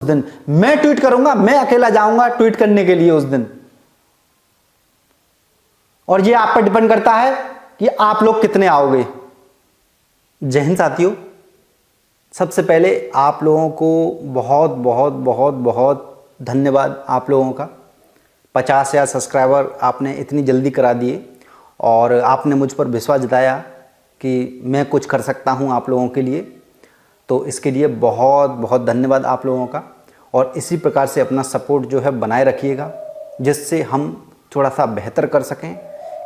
दिन मैं ट्वीट करूंगा, मैं अकेला जाऊंगा ट्वीट करने के लिए उस दिन। और ये आप पर डिपेंड करता है कि आप लोग कितने आओगे। जय हिंद साथियों, सबसे पहले आप लोगों को बहुत बहुत बहुत बहुत धन्यवाद। आप लोगों का 50,000 सब्सक्राइबर आपने इतनी जल्दी करा दिए और आपने मुझ पर विश्वास जताया कि मैं कुछ कर सकता हूं आप लोगों के लिए। तो इसके लिए बहुत बहुत धन्यवाद आप लोगों का। और इसी प्रकार से अपना सपोर्ट जो है बनाए रखिएगा, जिससे हम थोड़ा सा बेहतर कर सकें।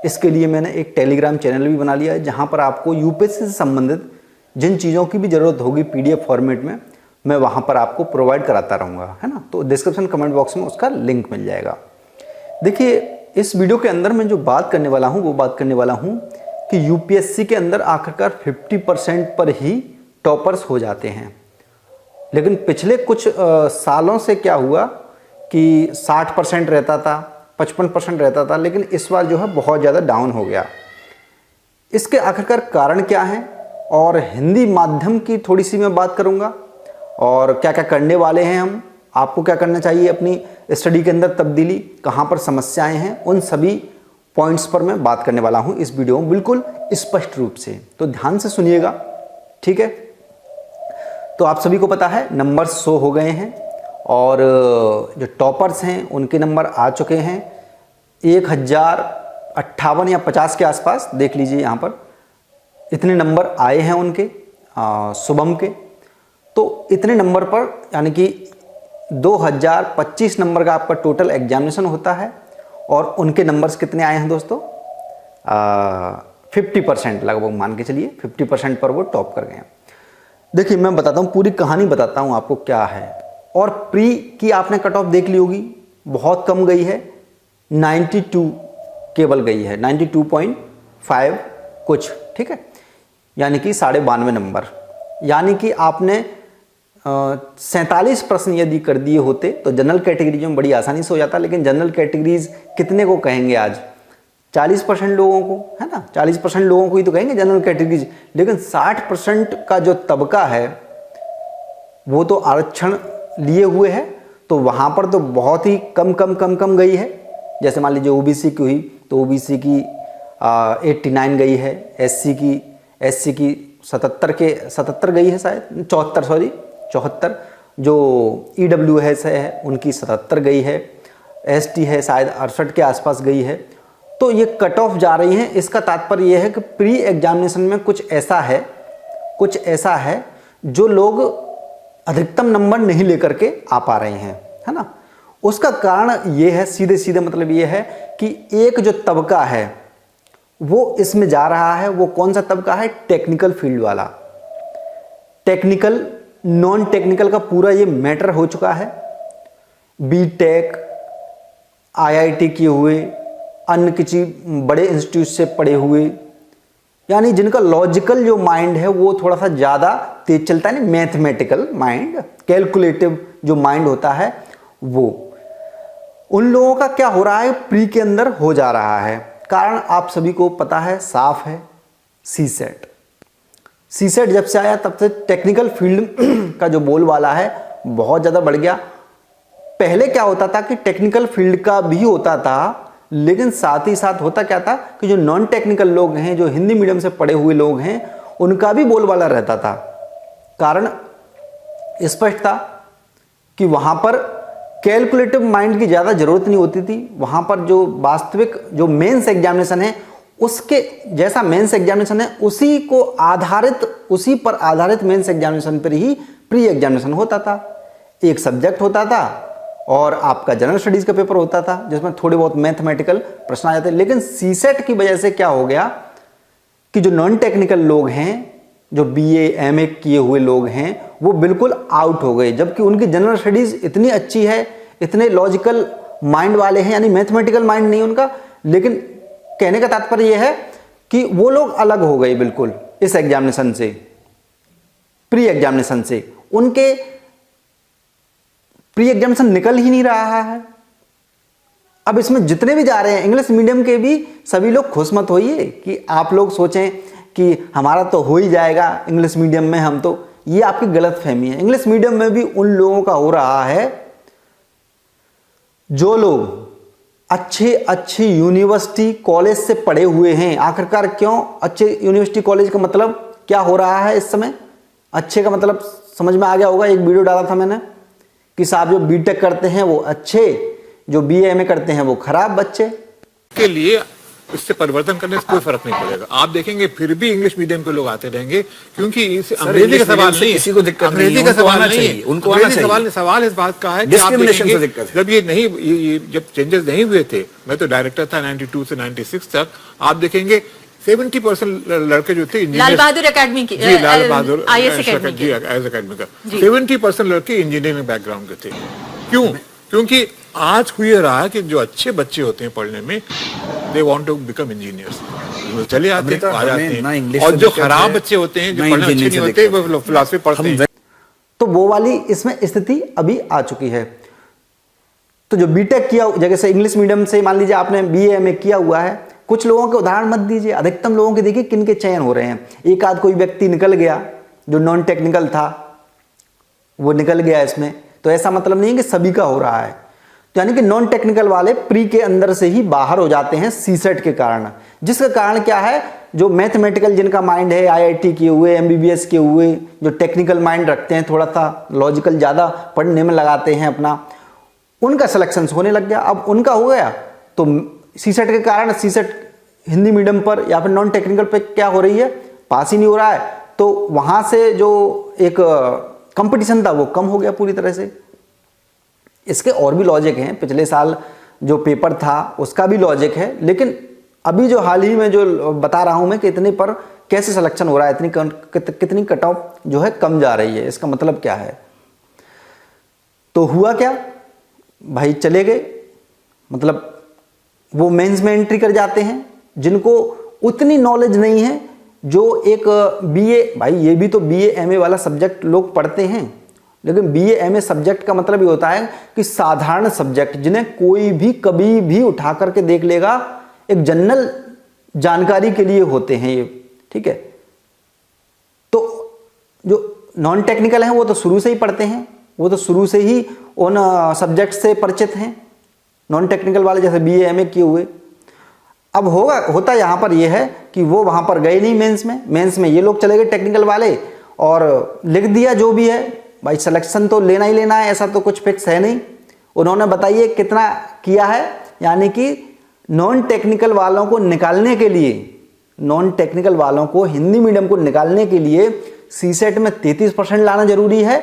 इसके लिए मैंने एक टेलीग्राम चैनल भी बना लिया है, जहां पर आपको यूपीएससी से संबंधित जिन चीज़ों की भी ज़रूरत होगी पीडीएफ फॉर्मेट में, मैं वहां पर आपको प्रोवाइड कराता रहूँगा, है ना। तो डिस्क्रिप्शन कमेंट बॉक्स में उसका लिंक मिल जाएगा। देखिए, इस वीडियो के अंदर मैं जो बात करने वाला हूँ वो बात करने वाला हूँ कि यूपीएससी के अंदर आखिरकार 50% पर ही टॉपर्स हो जाते हैं। लेकिन पिछले कुछ सालों से क्या हुआ कि 60% रहता था, 55% रहता था, लेकिन इस बार जो है बहुत ज़्यादा डाउन हो गया। इसके आखिरकार कारण क्या है, और हिंदी माध्यम की थोड़ी सी मैं बात करूंगा, और क्या क्या करने वाले हैं हम, आपको क्या करना चाहिए अपनी स्टडी के अंदर तब्दीली, कहाँ पर समस्याएं हैं, उन सभी पॉइंट्स पर मैं बात करने वाला हूं इस वीडियो में बिल्कुल स्पष्ट रूप से। तो ध्यान से सुनिएगा, ठीक है। तो आप सभी को पता है नंबर 100 हो गए हैं और जो टॉपर्स हैं उनके नंबर आ चुके हैं 1058 या 50 के आसपास। देख लीजिए यहाँ पर इतने नंबर आए हैं उनके शुभम के। तो इतने नंबर पर यानी कि 2025 नंबर का आपका टोटल एग्जामिनेशन होता है। और उनके नंबर्स कितने आए हैं दोस्तों, 50% लगभग मान के चलिए, 50% पर वो टॉप कर गए हैं। देखिए, मैं बताता हूँ, पूरी कहानी बताता हूँ आपको क्या है। और प्री की आपने कट ऑफ देख ली होगी, बहुत कम गई है, 92 केवल गई है, 92.5 कुछ, ठीक है, यानी कि 92.5 नंबर। यानी कि आपने 47 प्रश्न यदि कर दिए होते तो जनरल कैटेगरीज में बड़ी आसानी से हो जाता। लेकिन जनरल कैटेगरीज कितने को कहेंगे आज, 40% लोगों को, है ना, 40% लोगों को ही तो कहेंगे जनरल कैटेगरीज। लेकिन 60% का जो तबका है वो तो आरक्षण लिए हुए है, तो वहाँ पर तो बहुत ही कम गई है। जैसे मान लीजिए ओबीसी की हुई तो ओबीसी की 89 गई है, एससी की 77 गई है, शायद 74, जो ईडब्ल्यूएस है उनकी 77 गई है, एसटी है शायद 68 के आसपास गई है। तो ये कट ऑफ जा रही है। इसका तात्पर्य यह है कि प्री एग्जामिनेशन में कुछ ऐसा है जो लोग अधिकतम नंबर नहीं लेकर के आ पा रहे हैं, है ना। उसका कारण ये है, सीधे मतलब ये है कि एक जो तबका है वो इसमें जा रहा है। वो कौन सा तबका है, टेक्निकल फील्ड वाला। टेक्निकल नॉन टेक्निकल का पूरा ये मैटर हो चुका है। बीटेक, आईआईटी किए हुए, अन्य किसी बड़े इंस्टीट्यूट से पढ़े हुए, यानी जिनका लॉजिकल जो माइंड है वो थोड़ा सा ज़्यादा तेज चलता है, मैथमेटिकल माइंड, कैलकुलेटिव जो माइंड होता है वो, उन लोगों का क्या हो रहा है, प्री के अंदर हो जा रहा है। कारण आप सभी को पता है, साफ है, सीसेट जब से आया तब से टेक्निकल फील्ड का जो बोलबाला है बहुत ज़्यादा बढ़ गया। पहले क्या होता था कि टेक्निकल फील्ड का भी होता था, लेकिन साथ ही साथ होता क्या था कि जो नॉन टेक्निकल लोग हैं, जो हिंदी मीडियम से पढ़े हुए लोग हैं, उनका भी बोलबाला रहता था। कारण स्पष्ट था कि वहाँ पर कैलकुलेटिव माइंड की ज़्यादा ज़रूरत नहीं होती थी। वहाँ पर जो वास्तविक जो मेंस एग्जामिनेशन है, उसके जैसा मेंस एग्जामिनेशन है, उसी पर आधारित मेंस एग्जामिनेशन पर ही प्री एग्जामिनेशन होता था। एक सब्जेक्ट होता था और आपका जनरल स्टडीज़ का पेपर होता था, जिसमें थोड़े बहुत मैथमेटिकल प्रश्न आ जाते। लेकिन सीसेट की वजह से क्या हो गया कि जो नॉन टेक्निकल लोग हैं, जो बीए एमए किए हुए लोग हैं, वो बिल्कुल आउट हो गए। जबकि उनकी जनरल स्टडीज़ इतनी अच्छी है, इतने लॉजिकल माइंड वाले हैं, यानी मैथमेटिकल माइंड नहीं उनका। लेकिन कहने का तात्पर्य यह है कि वो लोग अलग हो गए बिल्कुल इस एग्जामिनेशन से, प्री एग्जामिनेशन से। उनके प्री एग्जामिनेशन निकल ही नहीं रहा है। अब इसमें जितने भी जा रहे हैं इंग्लिश मीडियम के भी, सभी लोग खुश मत होइए कि आप लोग सोचें कि हमारा तो हो ही जाएगा इंग्लिश मीडियम में, हम तो ये आपकी गलतफहमी है। इंग्लिश मीडियम में भी उन लोगों का हो रहा है जो लोग अच्छे अच्छे यूनिवर्सिटी कॉलेज से पढ़े हुए हैं। आखिरकार क्यों अच्छे यूनिवर्सिटी कॉलेज का मतलब क्या हो रहा है इस समय? अच्छे का मतलब समझ में आ गया होगा। एक वीडियो डाला था मैंने कि साहब जो बीटेक करते हैं वो अच्छे, जो बीए एमए करते हैं वो खराब बच्चे। के लिए इससे परिवर्तन करने से कोई फर्क नहीं पड़ेगा। आप देखेंगे फिर भी इंग्लिश मीडियम के लोग आते रहेंगे, क्योंकि अंग्रेजी का सवाल नहीं, किसी को दिक्कत नहीं, अंग्रेजी का सवाल नहीं, उनको आना चाहिए। सवाल इस बात का है कि आप देखेंगे जब जब चेंजेस नहीं हुए थे, मैं तो डायरेक्टर था 92 से 96 तक, आप देखेंगे 70% लड़के जो थे लाल बहादुर एकेडमी की, जी लाल बहादुर IAS एकेडमी का 70% लड़के इंजीनियरिंग बैकग्राउंड के थे। क्यों? क्योंकि आज हुई रहा है कि जो अच्छे बच्चे होते हैं पढ़ने में, they want to become engineers, चले आते हैं, आ जाते हैं। और जो खराब बच्चे होते हैं, जो पढ़ने अच्छे नहीं होते, वो फिलॉसफी पढ़ते हैं। तो वो वाली इसमें स्थिति अभी आ चुकी है। तो जो बीटेक किया, जगह से इंग्लिश मीडियम से मान लीजिए आपने बीए एमए किया हुआ है, कुछ लोगों के उदाहरण मत दीजिए, अधिकतम लोगों के देखिए किन के चयन हो रहे हैं। एक आध कोई व्यक्ति निकल गया जो नॉन टेक्निकल था, वो निकल गया इसमें, तो ऐसा मतलब नहीं है कि सभी का हो रहा है। तो यानी कि नॉन टेक्निकल वाले प्री के अंदर से ही बाहर हो जाते हैं सीसेट के कारण। जिसका कारण क्या है, जो मैथमेटिकल जिनका माइंड है, आईआईटी किए हुए, एमबीबीएस किए हुए, जो टेक्निकल माइंड रखते हैं, थोड़ा सा लॉजिकल ज़्यादा पढ़ने में लगाते हैं अपना, उनका सिलेक्शन होने लग गया। अब उनका हो गया तो सीसेट के कारण, सीसेट हिंदी मीडियम पर या फिर नॉन टेक्निकल पे क्या हो रही है, पास ही नहीं हो रहा है। तो वहाँ से जो एक कंपटीशन था वो कम हो गया पूरी तरह से। इसके और भी लॉजिक हैं, पिछले साल जो पेपर था उसका भी लॉजिक है, लेकिन अभी जो हाल ही में जो बता रहा हूं मैं कि इतने पर कैसे सिलेक्शन हो रहा है, कितनी कट ऑफ जो है कम जा रही है, इसका मतलब क्या है। तो हुआ क्या भाई, चले गए, मतलब वो मेंस में एंट्री कर जाते हैं जिनको उतनी नॉलेज नहीं है जो एक बीए, भाई ये भी तो बीए एमए वाला सब्जेक्ट लोग पढ़ते हैं, लेकिन बीए एमए सब्जेक्ट का मतलब ये होता है कि साधारण सब्जेक्ट जिन्हें कोई भी कभी भी उठा करके देख लेगा, एक जनरल जानकारी के लिए होते हैं ये, ठीक है। तो जो नॉन टेक्निकल हैं वो तो शुरू से ही पढ़ते हैं, वो तो शुरू से ही उन सब्जेक्ट से परिचित हैं, नॉन टेक्निकल वाले जैसे बीए एमए किए हुए। अब होता यहाँ पर यह है कि वो वहाँ पर गए नहीं मेंस में ये लोग चले गए टेक्निकल वाले, और लिख दिया जो भी है, भाई सिलेक्शन तो लेना ही लेना है, ऐसा तो कुछ फिक्स है नहीं। उन्होंने बताइए कितना किया है, यानी कि नॉन टेक्निकल वालों को निकालने के लिए, नॉन टेक्निकल वालों को हिंदी मीडियम को निकालने के लिए सीसेट में 33% लाना जरूरी है।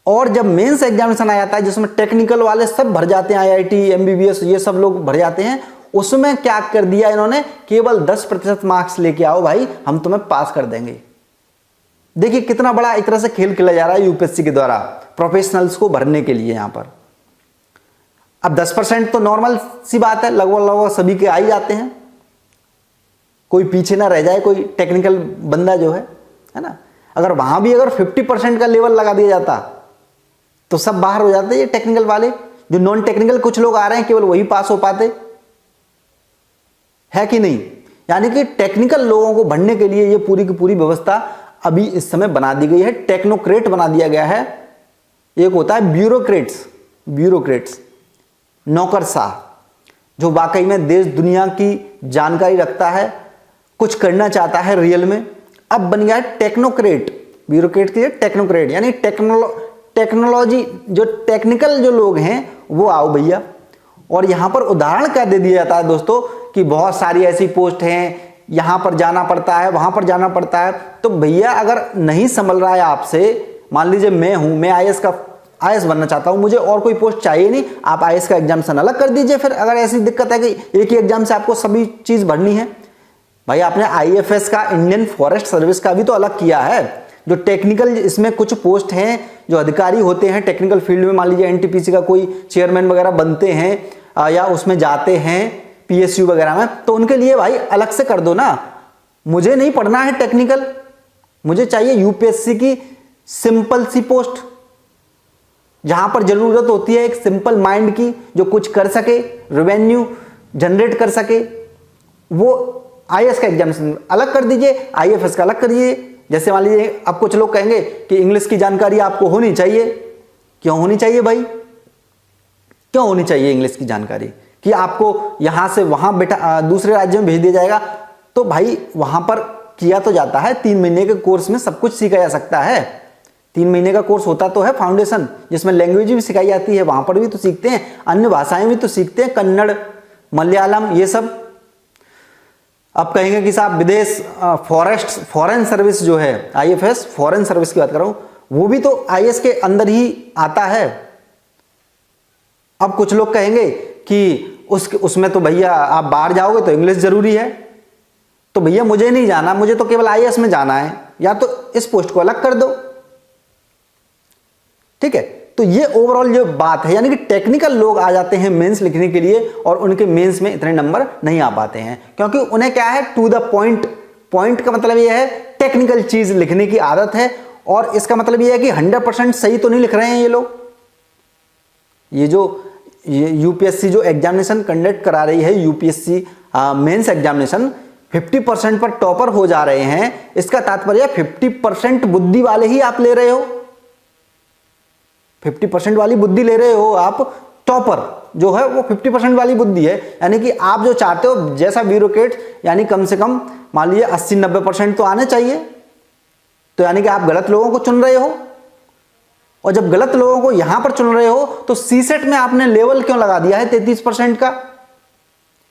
और जब मेंस एग्जामिनेशन आ जाता है जिसमें टेक्निकल वाले सब भर जाते हैं, आईआईटी एमबीबीएस ये सब लोग भर जाते हैं, उसमें क्या कर दिया इन्होंने, केवल 10% मार्क्स लेके आओ भाई, हम तुम्हें पास कर देंगे। देखिए कितना बड़ा एक तरह से खेल खेला जा रहा है यूपीएससी के द्वारा प्रोफेशनल्स को भरने के लिए। यहां पर अब 10% तो नॉर्मल सी बात है, लगभग सभी के आ ही जाते हैं, कोई पीछे ना रह जाए कोई टेक्निकल बंदा जो है ना। अगर वहां भी अगर 50% का लेवल लगा दिया जाता तो सब बाहर हो जाते ये टेक्निकल वाले। जो नॉन टेक्निकल कुछ लोग आ रहे हैं केवल वही पास हो पाते, है कि नहीं। यानी कि टेक्निकल लोगों को भरने के लिए ये पूरी की पूरी व्यवस्था अभी इस समय बना दी गई है, टेक्नोक्रेट बना दिया गया है। एक होता है ब्यूरोक्रेट्स, नौकरशाह, जो वाकई में देश दुनिया की जानकारी रखता है, कुछ करना चाहता है रियल में। अब बन गया है टेक्नोक्रेट, ब्यूरोक्रेट की टेक्नोक्रेट, यानी टेक्नोलॉजी जो टेक्निकल जो लोग हैं वो आओ भैया। और यहां पर उदाहरण क्या दे दिया जाता है दोस्तों कि बहुत सारी ऐसी पोस्ट हैं, यहां पर जाना पड़ता है, वहां पर जाना पड़ता है। तो भैया अगर नहीं संभल रहा है आपसे, मान लीजिए मैं आईएएस बनना चाहता हूं, मुझे और कोई पोस्ट चाहिए नहीं, आप आईएएस का एग्जामिनेशन अलग कर दीजिए। फिर अगर ऐसी दिक्कत है कि एक ही एग्जाम से आपको सभी चीज भरनी है, भाई आपने आईएफएस का, इंडियन फॉरेस्ट सर्विस का भी तो अलग किया है। जो टेक्निकल इसमें कुछ पोस्ट हैं, जो अधिकारी होते हैं टेक्निकल फील्ड में, मान लीजिए एनटीपीसी का कोई चेयरमैन वगैरह बनते हैं या उसमें जाते हैं पीएसयू वगैरह में, तो उनके लिए भाई अलग से कर दो ना। मुझे नहीं पढ़ना है टेक्निकल, मुझे चाहिए यूपीएससी की सिंपल सी पोस्ट, जहां पर जरूरत होती है एक सिंपल माइंड की, जो कुछ कर सके, रेवेन्यू जनरेट कर सके। वो आईएएस का एग्जामिनेशन अलग कर दीजिए, आईएफएस का अलग कर दीजिए, जैसे मान लीजिए अब कुछ लोग कहेंगे कि इंग्लिश की जानकारी आपको होनी चाहिए। क्यों होनी चाहिए भाई? क्यों होनी चाहिए इंग्लिश की जानकारी? कि आपको यहां से वहां बेटा दूसरे राज्य में भेज दिया जाएगा, तो भाई वहां पर किया तो जाता है, 3 महीने के कोर्स में सब कुछ सीखा जा सकता है। 3 महीने का कोर्स होता तो है फाउंडेशन, जिसमें लैंग्वेज भी सिखाई जाती है, वहां पर भी तो सीखते हैं, अन्य भाषाएं भी तो सीखते हैं, कन्नड़, मलयालम, ये सब। अब कहेंगे कि साहब विदेश फॉरेन सर्विस जो है, IFS फॉरेन सर्विस की बात कर रहा हूं, वो भी तो IAS के अंदर ही आता है। अब कुछ लोग कहेंगे कि उसमें तो भैया आप बाहर जाओगे तो इंग्लिश जरूरी है। तो भैया मुझे नहीं जाना, मुझे तो केवल IAS में जाना है, या तो इस पोस्ट को अलग कर दो। ठीक है, तो ये ओवरऑल जो बात है, यानी कि टेक्निकल लोग आ जाते हैं मेंस लिखने के लिए और उनके मेंस में इतने नंबर नहीं आ पाते हैं, क्योंकि उन्हें क्या है, टू द पॉइंट। पॉइंट का मतलब ये है टेक्निकल चीज लिखने की आदत है, और इसका मतलब ये है कि 100% सही तो नहीं लिख रहे हैं ये लोग। ये यूपीएससी जो एग्जामिनेशन कंडक्ट करा रही है, यूपीएससी मेंस एग्जामिनेशन, 50% पर टॉपर हो जा रहे हैं। इसका तात्पर्य 50% बुद्धि वाले ही आप ले रहे हो, 50% वाली बुद्धि ले रहे हो आप। टॉपर जो है वो 50% वाली बुद्धि है, यानी कि आप जो चाहते हो जैसा ब्यूरोक्रेट, यानी कम से कम मान लीजिए 80-90% तो आने चाहिए। तो यानी कि आप गलत लोगों को चुन रहे हो, और जब गलत लोगों को यहां पर चुन रहे हो तो सीसेट में आपने लेवल क्यों लगा दिया है 33% का?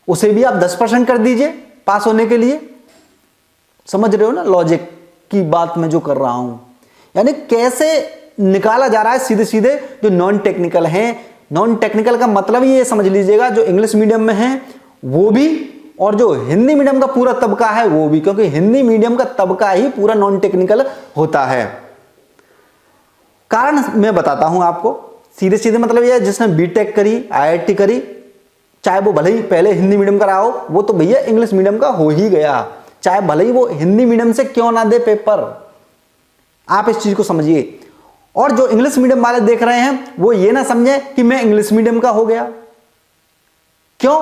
उसे भी आप 10% कर दीजिए पास होने के लिए। समझ रहे हो ना लॉजिक की बात मैं जो कर रहा हूं? यानी कैसे निकाला जा रहा है सीधे सीधे जो नॉन टेक्निकल हैं। नॉन टेक्निकल का मतलब ये समझ लीजिएगा, जो इंग्लिश मीडियम में है वो भी, और जो हिंदी मीडियम का पूरा तबका है वो भी, क्योंकि हिंदी मीडियम का तबका ही पूरा नॉन टेक्निकल होता है। कारण मैं बताता हूं आपको, सीधे सीधे मतलब यह, जिसने बीटेक करी, IIT करी, चाहे वो भले ही पहले हिंदी मीडियम का रहा हो, वो तो भैया इंग्लिश मीडियम का हो ही गया, चाहे भले ही वो हिंदी मीडियम से क्यों ना दे पेपर। आप इस चीज को समझिए। और जो इंग्लिश मीडियम वाले देख रहे हैं वो ये ना समझे कि मैं इंग्लिश मीडियम का हो गया। क्यों?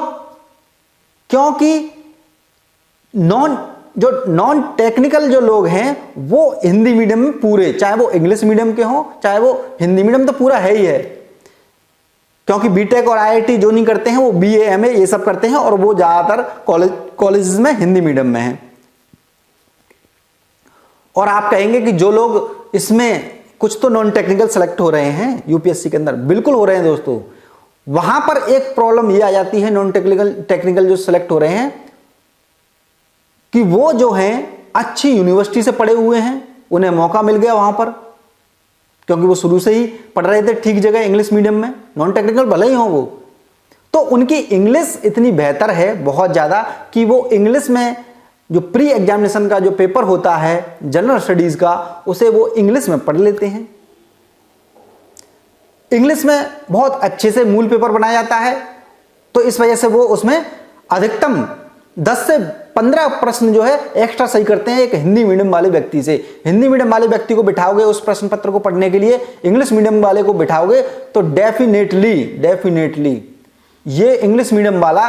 क्योंकि नॉन टेक्निकल जो लोग हैं वो हिंदी मीडियम में पूरे, चाहे वो इंग्लिश मीडियम के हों चाहे वो हिंदी मीडियम, तो पूरा है ही है। क्योंकि बीटेक और IIT जो नहीं करते हैं वो BA MA ये सब करते हैं, और वो ज्यादातर कॉलेजेस में हिंदी मीडियम में हैं। और आप कहेंगे कि जो लोग इसमें कुछ तो नॉन टेक्निकल सेलेक्ट हो रहे हैं यूपीएससी के अंदर, बिल्कुल हो रहे हैं दोस्तों। वहां पर एक प्रॉब्लम ये आ जाती है नॉन टेक्निकल जो सेलेक्ट हो रहे हैं, कि वो जो हैं अच्छी यूनिवर्सिटी से पढ़े हुए हैं, उन्हें मौका मिल गया वहां पर, क्योंकि वो शुरू से ही पढ़ रहे थे ठीक जगह इंग्लिश मीडियम में, नॉन टेक्निकल भले ही हो वो, तो उनकी इंग्लिश इतनी बेहतर है बहुत ज्यादा कि वो इंग्लिश में जो प्री एग्जामिनेशन का जो पेपर होता है जनरल स्टडीज का, उसे वो इंग्लिश में पढ़ लेते हैं। इंग्लिश में बहुत अच्छे से मूल पेपर बनाया जाता है, तो इस वजह से वो उसमें अधिकतम 10 से 15 प्रश्न जो है एक्स्ट्रा सही करते हैं एक हिंदी मीडियम वाले व्यक्ति से। हिंदी मीडियम वाले व्यक्ति को बिठाओगे उस प्रश्न पत्र को पढ़ने के लिए, इंग्लिश मीडियम वाले को बिठाओगे तो डेफिनेटली ये इंग्लिश मीडियम वाला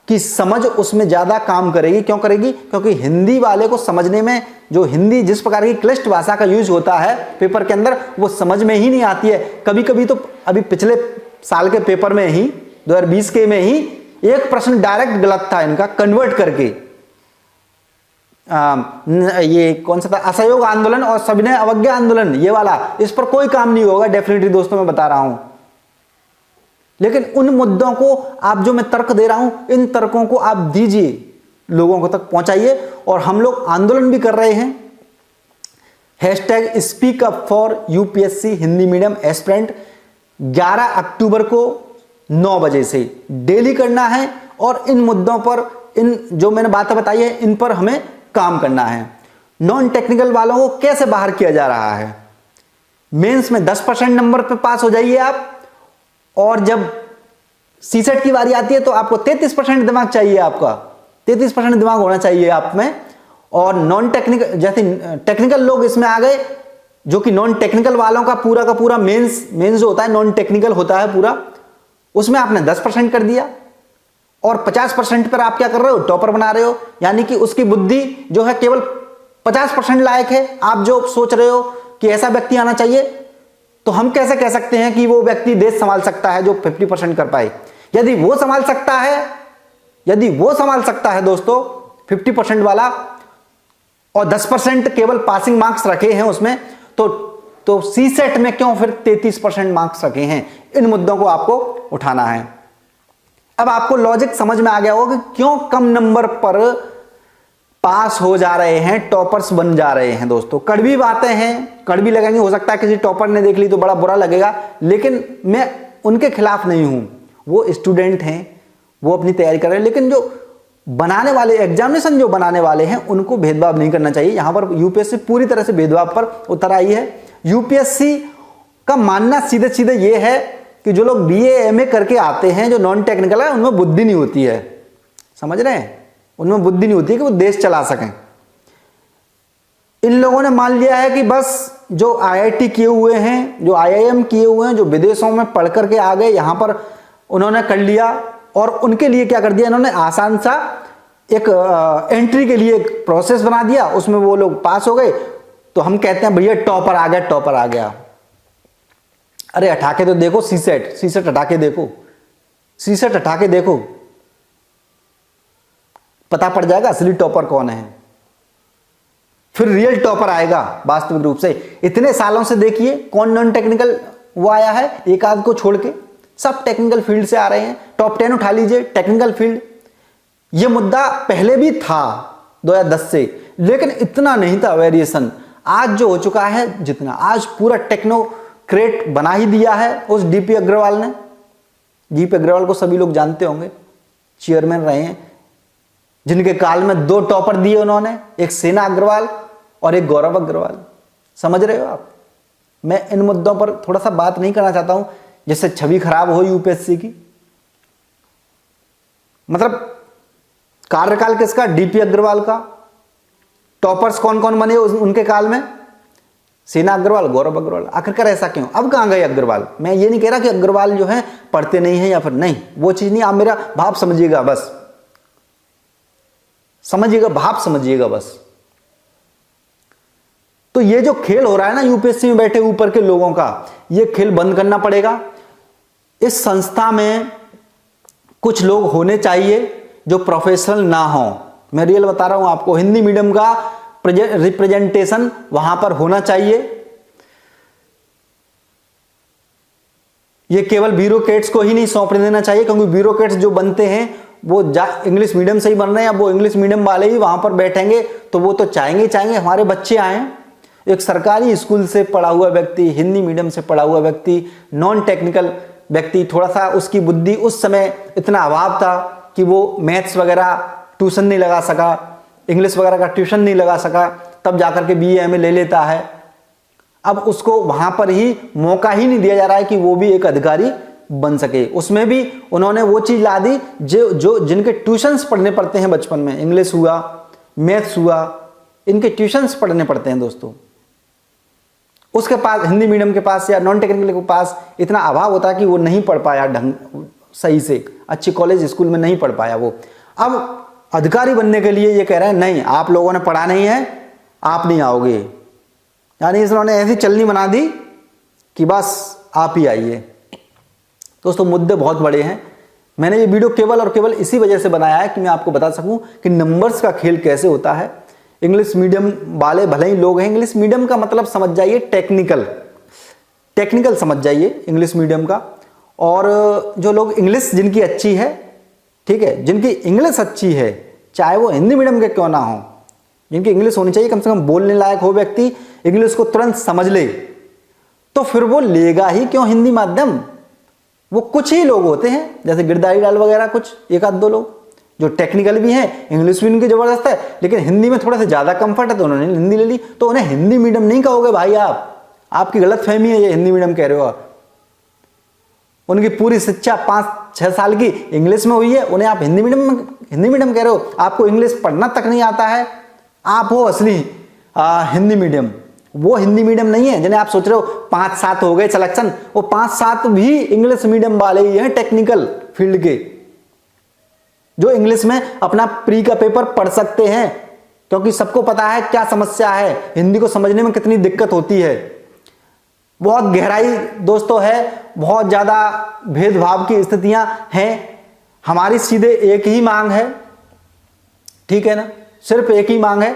की समझ उसमें ज्यादा काम करेगी। क्यों करेगी? क्योंकि हिंदी वाले को समझने में, जो हिंदी जिस प्रकार की क्लिष्ट भाषा का यूज होता है पेपर के अंदर, वो समझ में ही नहीं आती है। कभी कभी तो अभी पिछले साल के पेपर में ही 2020 के में ही एक प्रश्न डायरेक्ट गलत था इनका, कन्वर्ट करके ये कौन सा था, असहयोग आंदोलन और सविनय अवज्ञा आंदोलन, ये वाला, इस पर कोई काम नहीं होगा डेफिनेटली दोस्तों, मैं बता रहा हूं। लेकिन उन मुद्दों को आप, जो मैं तर्क दे रहा हूं, इन तर्कों को आप दीजिए, लोगों को तक पहुंचाइए। और हम लोग आंदोलन भी कर रहे हैं, #speak up for UPSC Hindi medium aspirant, 11 अक्टूबर को 9 बजे से डेली करना है। और इन मुद्दों पर, इन जो मैंने बातें बताई है, इन पर हमें काम करना है। नॉन टेक्निकल वालों को कैसे बाहर किया जा रहा है? मेंस में 10% नंबर पे पास हो जाइए आप, और जब सीसेट की बारी आती है तो आपको 33% दिमाग चाहिए, आपका 33% दिमाग होना चाहिए आप में। और नॉन टेक्निकल, जैसे टेक्निकल लोग इसमें आ गए, जो कि नॉन टेक्निकल वालों का पूरा मेंस जो होता है नॉन टेक्निकल होता है पूरा, उसमें आपने 10% कर दिया, और 50% पर आप क्या कर रहे हो? टॉपर बना रहे हो। यानी कि उसकी बुद्धि जो है केवल 50% लायक है, आप जो सोच रहे हो कि ऐसा व्यक्ति आना चाहिए, तो हम कैसे कह सकते हैं कि वो व्यक्ति देश संभाल सकता है जो 50% कर पाए? यदि वो संभाल सकता है दोस्तों 50% वाला, और 10% केवल पासिंग मार्क्स रखे हैं उसमें, तो सी सेट में क्यों फिर 33% मार्क्स रखे हैं? इन मुद्दों को आपको उठाना है। अब आपको लॉजिक समझ में आ गया होगा कि क्यों कम नंबर पर पास हो जा रहे हैं, टॉपर्स बन जा रहे हैं। दोस्तों कड़वी बातें हैं, कड़वी लगेंगी, हो सकता है किसी टॉपर ने देख ली तो बड़ा बुरा लगेगा, लेकिन मैं उनके खिलाफ नहीं हूं। वो स्टूडेंट हैं, वो अपनी तैयारी कर रहे हैं, लेकिन जो बनाने वाले, एग्जामिनेशन जो बनाने वाले हैं, उनको भेदभाव नहीं करना चाहिए। यहां पर यूपीएससी पूरी तरह से भेदभाव पर उतर आई है। यूपीएससी का मानना सीधे सीधे ये है कि जो लोग बीए एमए करके आते हैं, जो नॉन टेक्निकल है, उनमें बुद्धि नहीं होती है। समझ रहे हैं? उनमें बुद्धि नहीं होती है कि वो देश चला सकें। इन लोगों ने मान लिया है कि बस जो आईआईटी किए हुए हैं, जो आईआईएम किए हुए हैं, जो विदेशों में पढ़ करके आ गए, यहां पर उन्होंने कर लिया, और उनके लिए क्या कर दिया इन्होंने, आसान सा एक एंट्री के लिए एक प्रोसेस बना दिया, उसमें वो लोग पास हो गए, तो हम कहते हैं भैया टॉपर आ गया, टॉपर आ गया। अरे हटा के तो देखो सीसेट हटा के देखो, सीसेट हटा के देखो, पता पड़ जाएगा असली टॉपर कौन है। फिर रियल टॉपर आएगा वास्तविक रूप से। इतने सालों से देखिए कौन नॉन टेक्निकल वो आया है, एक आध को छोड़ के सब टेक्निकल फील्ड से आ रहे हैं। टॉप 10 उठा लीजिए, टेक्निकल फील्ड। ये मुद्दा पहले भी था 2010 से, लेकिन इतना नहीं था वेरिएशन। आज जो हो चुका है, जितना आज पूरा टेक्नोक्रेट बना ही दिया है उस डीपी अग्रवाल ने। डीपी अग्रवाल को सभी लोग जानते होंगे, चेयरमैन रहे हैं, जिनके काल में 2 टॉपर दिए उन्होंने, एक सेना अग्रवाल और एक गौरव अग्रवाल। समझ रहे हो आप? मैं इन मुद्दों पर थोड़ा सा बात नहीं करना चाहता हूं जिससे छवि खराब हो यूपीएससी की। मतलब कार्यकाल किसका? डीपी अग्रवाल का। टॉपर्स कौन कौन बने उनके काल में? सेना अग्रवाल, गौरव अग्रवाल। आखिरकार ऐसा क्यों? अब कहां गए अग्रवाल? मैं ये नहीं कह रहा कि अग्रवाल जो है पढ़ते नहीं है या फिर नहीं, वो चीज नहीं। आप मेरा भाव समझिएगा, बस समझिएगा, भाव समझिएगा बस। तो ये जो खेल हो रहा है ना यूपीएससी में बैठे ऊपर के लोगों का, ये खेल बंद करना पड़ेगा। इस संस्था में कुछ लोग होने चाहिए जो प्रोफेशनल ना हो। मैं रियल बता रहा हूं आपको, हिंदी मीडियम का रिप्रेजेंटेशन वहां पर होना चाहिए। ये केवल ब्यूरोक्रेट्स को ही नहीं सौंपने देना चाहिए, क्योंकि ब्यूरोक्रेट्स जो बनते हैं वो इंग्लिश मीडियम से ही बन रहे हैं। अब वो इंग्लिश मीडियम वाले ही वहां पर बैठेंगे तो वो तो चाहेंगे हमारे बच्चे आए। एक सरकारी स्कूल से पढ़ा हुआ व्यक्ति, हिंदी मीडियम से पढ़ा हुआ व्यक्ति, नॉन टेक्निकल व्यक्ति, थोड़ा सा उसकी बुद्धि उस समय इतना अभाव था कि वो मैथ्स वगैरह ट्यूशन नहीं लगा सका, इंग्लिश वगैरह का ट्यूशन नहीं लगा सका, तब जाकर के बीए एमए ले लेता है। अब उसको वहां पर ही मौका ही नहीं दिया जा रहा है कि वो भी एक अधिकारी बन सके। उसमें भी उन्होंने वो चीज ला दी जो जिनके ट्यूशंस पढ़ने पड़ते हैं बचपन में, इंग्लिश हुआ, मैथ्स हुआ, इनके ट्यूशंस पढ़ने पड़ते हैं दोस्तों। उसके पास, हिंदी मीडियम के पास या नॉन टेक्निकल के पास इतना अभाव होता है कि वो नहीं पढ़ पाया ढंग सही से, अच्छी कॉलेज स्कूल में नहीं पढ़ पाया वो। अब अधिकारी बनने के लिए ये कह रहे हैं नहीं, आप लोगों ने पढ़ा नहीं है, आप नहीं आओगे। यानी इन्होंने ऐसी चलनी बना दी कि बस आप ही आइए। दोस्तों मुद्दे बहुत बड़े हैं। मैंने ये वीडियो केवल और केवल इसी वजह से बनाया है कि मैं आपको बता सकूं कि नंबर्स का खेल कैसे होता है। इंग्लिश मीडियम वाले भले ही लोग हैं, इंग्लिश मीडियम का मतलब समझ जाइए टेक्निकल समझ जाइए इंग्लिश मीडियम का। और जो लोग इंग्लिश जिनकी अच्छी है, ठीक है, जिनकी इंग्लिश अच्छी है, चाहे वो हिंदी मीडियम के क्यों ना हो, जिनकी इंग्लिश होनी चाहिए, कम से कम बोलने लायक हो व्यक्ति, इंग्लिश को तुरंत समझ ले, तो फिर वो लेगा ही क्यों हिंदी माध्यम। वो कुछ ही लोग होते हैं, जैसे गिरधारी लाल वगैरह, कुछ एक आध दो लोग जो टेक्निकल भी हैं, इंग्लिश भी उनकी जबरदस्त है, लेकिन हिंदी में थोड़ा सा ज्यादा कंफर्ट है तो उन्होंने हिंदी ले ली। तो उन्हें हिंदी मीडियम नहीं कहोगे भाई, आपकी गलत फहमी है, ये हिंदी मीडियम कह रहे हो आप। उनकी पूरी शिक्षा 5-6 साल की इंग्लिश में हुई है, उन्हें आप हिंदी मीडियम कह रहे हो। आपको इंग्लिश पढ़ना तक नहीं आता है, आप हो असली हिंदी मीडियम। वो हिंदी मीडियम नहीं है जिन्हें आप सोच रहे हो 5-7 हो गए सिलेक्शन, वो 5-7 भी इंग्लिश मीडियम वाले ही हैं, टेक्निकल फील्ड के, जो इंग्लिश में अपना प्री का पेपर पढ़ सकते हैं। क्योंकि सबको पता है क्या समस्या है, हिंदी को समझने में कितनी दिक्कत होती है। बहुत गहराई दोस्तों है, बहुत ज्यादा भेदभाव की स्थितियां हैं। हमारी सीधे एक ही मांग है, ठीक है ना, सिर्फ एक ही मांग है,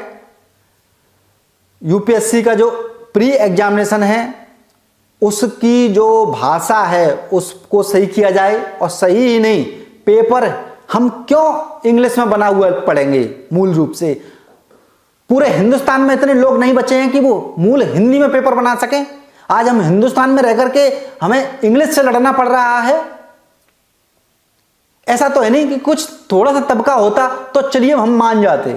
यूपीएससी का जो प्री एग्जामिनेशन है उसकी जो भाषा है उसको सही किया जाए। और सही ही नहीं, पेपर हम क्यों इंग्लिश में बना हुआ पढ़ेंगे? मूल रूप से पूरे हिंदुस्तान में इतने लोग नहीं बचे हैं कि वो मूल हिंदी में पेपर बना सकें। आज हम हिंदुस्तान में रह करके हमें इंग्लिश से लड़ना पड़ रहा है। ऐसा तो है नहीं कि कुछ थोड़ा सा तबका होता तो चलिए हम मान जाते,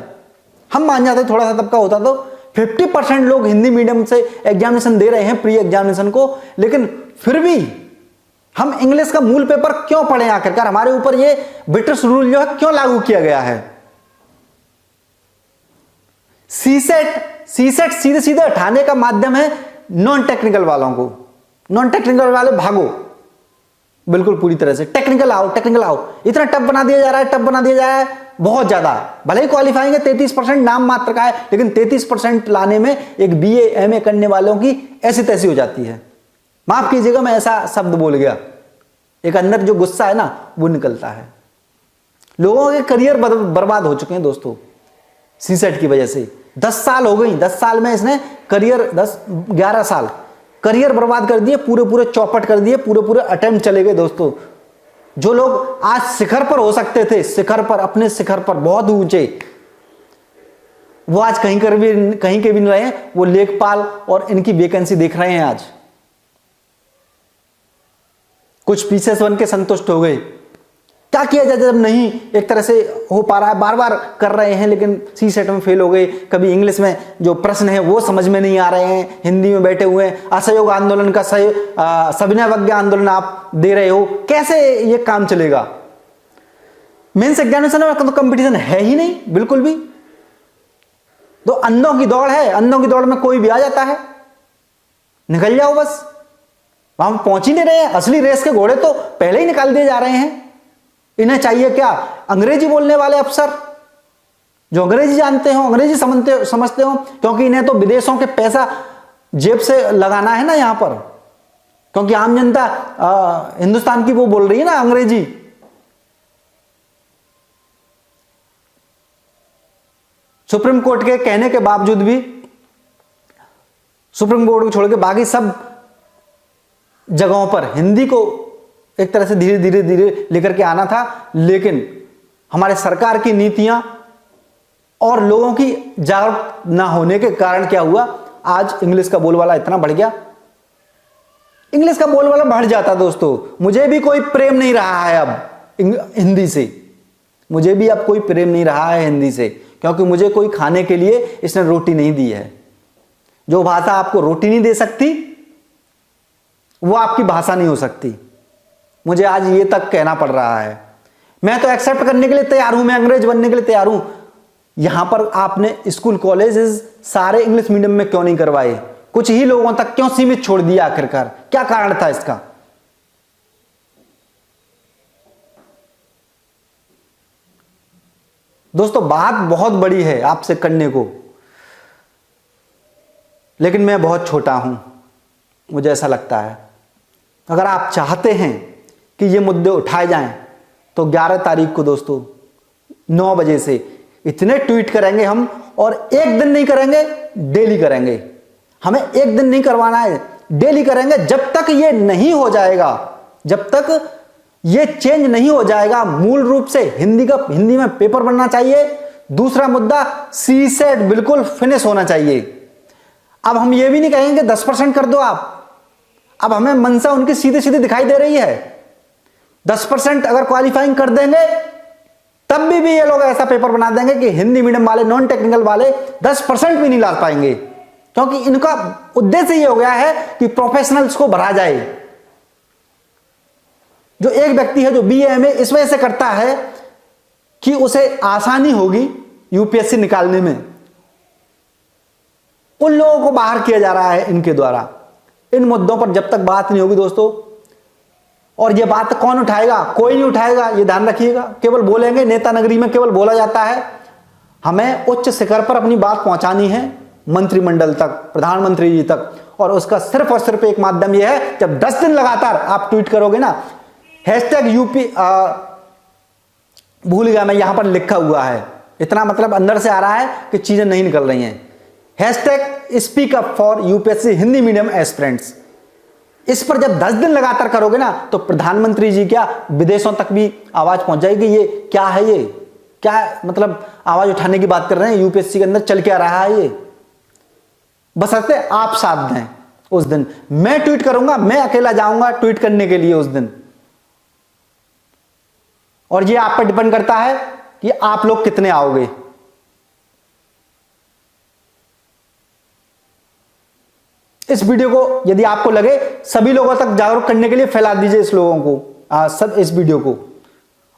थोड़ा सा तबका होता तो 50% लोग हिंदी मीडियम से एग्जामिनेशन दे रहे हैं प्री एग्जामिनेशन को, लेकिन फिर भी हम इंग्लिश का मूल पेपर क्यों पढ़ें? आखिरकार हमारे ऊपर ये ब्रिटिश रूल जो है क्यों लागू किया गया है? सीसेट सीधे सीधे हटाने का माध्यम है नॉन टेक्निकल वालों को। नॉन टेक्निकल वाले भागो बिल्कुल पूरी तरह से, टेक्निकल आओ। इतना टफ बना दिया जा रहा है बहुत ज्यादा। भले ही क्वालिफाइंग है 33% नाम मात्र का है, लेकिन 33% लाने में एक बीए एमए करने वालों की ऐसी तैसी हो जाती है। माफ कीजिएगा मैं ऐसा शब्द बोल गया, एक अंदर जो गुस्सा है ना वो निकलता है। लोगों के करियर बर्बाद हो चुके हैं दोस्तों सीसेट की वजह से। 10 साल हो गई, 10 साल में इसने करियर 11 साल करियर बर्बाद कर दिए, पूरे चौपट कर दिए, पूरे अटेम्प्ट चले गए दोस्तों। जो लोग आज शिखर पर हो सकते थे, अपने शिखर पर बहुत ऊंचे, वो आज कहीं के भी नहीं रहे। वो लेखपाल और इनकी वैकेंसी देख रहे हैं आज। कुछ पीसेस बन के संतुष्ट हो गए। क्या किया जाए जब नहीं एक तरह से हो पा रहा है? बार बार कर रहे हैं लेकिन सीसेट में फेल हो गए। कभी इंग्लिश में जो प्रश्न है वो समझ में नहीं आ रहे हैं, हिंदी में बैठे हुए हैं। असहयोग आंदोलन का सविनय अवज्ञा आंदोलन आप दे रहे हो, कैसे ये काम चलेगा? मेंस एग्जामिनेशन में तो कंपटीशन है ही नहीं बिल्कुल भी। तो अंधों की दौड़ है, अंधों की दौड़ में कोई भी आ जाता है, निकल जाओ बस। वहां पहुंच ही नहीं रहे हैं। असली रेस के घोड़े तो पहले ही निकाल दिए जा रहे हैं। इन्हें चाहिए क्या? अंग्रेजी बोलने वाले अफसर जो अंग्रेजी जानते हो, अंग्रेजी समझते हो, क्योंकि इन्हें तो विदेशों के पैसा जेब से लगाना है ना यहां पर। क्योंकि आम जनता हिंदुस्तान की वो बोल रही है ना अंग्रेजी। सुप्रीम कोर्ट के कहने के बावजूद भी, सुप्रीम कोर्ट को छोड़ के बाकी सब जगहों पर हिंदी को एक तरह से धीरे धीरे लेकर के आना था, लेकिन हमारे सरकार की नीतियां और लोगों की जागरूक ना होने के कारण क्या हुआ, आज इंग्लिश का बोलबाला इतना बढ़ गया। इंग्लिश का बोलबाला बढ़ जाता दोस्तों। मुझे भी कोई प्रेम नहीं रहा है अब हिंदी से, मुझे भी अब कोई प्रेम नहीं रहा है हिंदी से, क्योंकि मुझे कोई खाने के लिए इसने रोटी नहीं दी है। जो भाषा आपको रोटी नहीं दे सकती वो आपकी भाषा नहीं हो सकती। मुझे आज ये तक कहना पड़ रहा है। मैं तो एक्सेप्ट करने के लिए तैयार हूं, मैं अंग्रेज बनने के लिए तैयार हूं। यहां पर आपने स्कूल कॉलेजेस सारे इंग्लिश मीडियम में क्यों नहीं करवाए? कुछ ही लोगों तक क्यों सीमित छोड़ दिया? आखिरकार क्या कारण था इसका? दोस्तों बात बहुत बड़ी है आपसे करने को, लेकिन मैं बहुत छोटा हूं, मुझे ऐसा लगता है। अगर आप चाहते हैं कि ये मुद्दे उठाए जाएं तो 11 तारीख को दोस्तों 9 बजे से इतने ट्वीट करेंगे हम, और एक दिन नहीं करेंगे, डेली करेंगे। हमें एक दिन नहीं करवाना है, डेली करेंगे। जब तक ये नहीं हो जाएगा, जब तक ये चेंज नहीं हो जाएगा मूल रूप से हिंदी में पेपर बनना चाहिए। दूसरा मुद्दा सीसेट बिल्कुल फिनिश होना चाहिए। अब हम ये भी नहीं कहेंगे 10% कर दो आप। अब हमें मंशा उनकी सीधी सीधी दिखाई दे रही है। 10% अगर क्वालिफाइंग कर देंगे तब भी ये लोग ऐसा पेपर बना देंगे कि हिंदी मीडियम वाले, नॉन टेक्निकल वाले 10% भी नहीं ला पाएंगे, क्योंकि इनका उद्देश्य ये हो गया है कि प्रोफेशनल्स को भरा जाए। जो एक व्यक्ति है जो बीए इस वजह से करता है कि उसे आसानी होगी यूपीएससी निकालने में, उन लोगों को बाहर किया जा रहा है इनके द्वारा। इन मुद्दों पर जब तक बात नहीं होगी दोस्तों, और ये बात कौन उठाएगा? कोई नहीं उठाएगा, ये ध्यान रखिएगा। केवल बोलेंगे, नेता नगरी में केवल बोला जाता है। हमें उच्च शिखर पर अपनी बात पहुंचानी है, मंत्रिमंडल तक, प्रधानमंत्री जी तक, और उसका सिर्फ और सिर्फ एक माध्यम यह है, जब 10 दिन लगातार आप ट्वीट करोगे ना, #UP भूल गया मैं, यहां पर लिखा हुआ है, इतना मतलब अंदर से आ रहा है कि चीजें नहीं निकल रही हैं, #SpeakUp for UPSC Hindi medium aspirants. इस पर जब 10 दिन लगातार करोगे ना, तो प्रधानमंत्री जी क्या विदेशों तक भी आवाज पहुंच जाएगी। ये क्या है, ये क्या मतलब आवाज उठाने की बात कर रहे हैं, यूपीएससी के अंदर चल क्या रहा है ये। बशर्ते आप साथ दें। उस दिन मैं ट्वीट करूंगा, मैं अकेला जाऊंगा ट्वीट करने के लिए उस दिन, और ये आप पर डिपेंड करता है कि आप लोग कितने आओगे। इस वीडियो को यदि आपको लगे सभी लोगों तक जागरूक करने के लिए फैला दीजिए इस लोगों को, सब इस वीडियो को,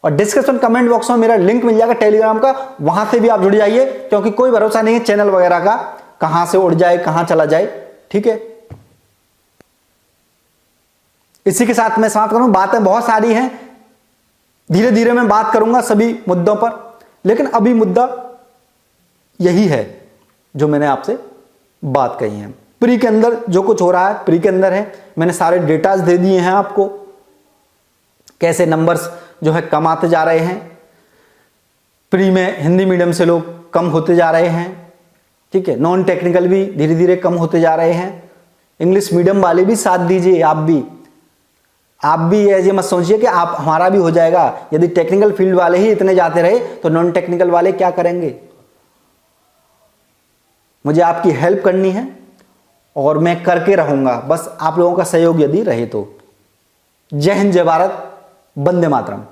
और डिस्क्रिप्शन कमेंट बॉक्स में मेरा लिंक मिल जाएगा टेलीग्राम का, वहां से भी आप जुड़ जाइए, क्योंकि कोई भरोसा नहीं है चैनल वगैरह का, कहां से उड़ जाए कहां चला जाए। ठीक है, इसी के साथ मैं समाप्त करूं। बातें बहुत सारी हैं, धीरे धीरे मैं बात करूंगा सभी मुद्दों पर, लेकिन अभी मुद्दा यही है जो मैंने आपसे बात कही है। प्री के अंदर जो कुछ हो रहा है प्री के अंदर है, मैंने सारे डेटाज दे दिए हैं आपको, कैसे नंबर्स जो है कम आते जा रहे हैं, प्री में हिंदी मीडियम से लोग कम होते जा रहे हैं। ठीक है, नॉन टेक्निकल भी धीरे धीरे कम होते जा रहे हैं, इंग्लिश मीडियम वाले भी साथ दीजिए। आप भी ऐसे मत सोचिए कि आप हमारा भी हो जाएगा। यदि टेक्निकल फील्ड वाले ही इतने जाते रहे तो नॉन टेक्निकल वाले क्या करेंगे। मुझे आपकी हेल्प करनी है और मैं करके रहूंगा, बस आप लोगों का सहयोग यदि रहे तो। जय हिंद, जय भारत, वंदे मातरम।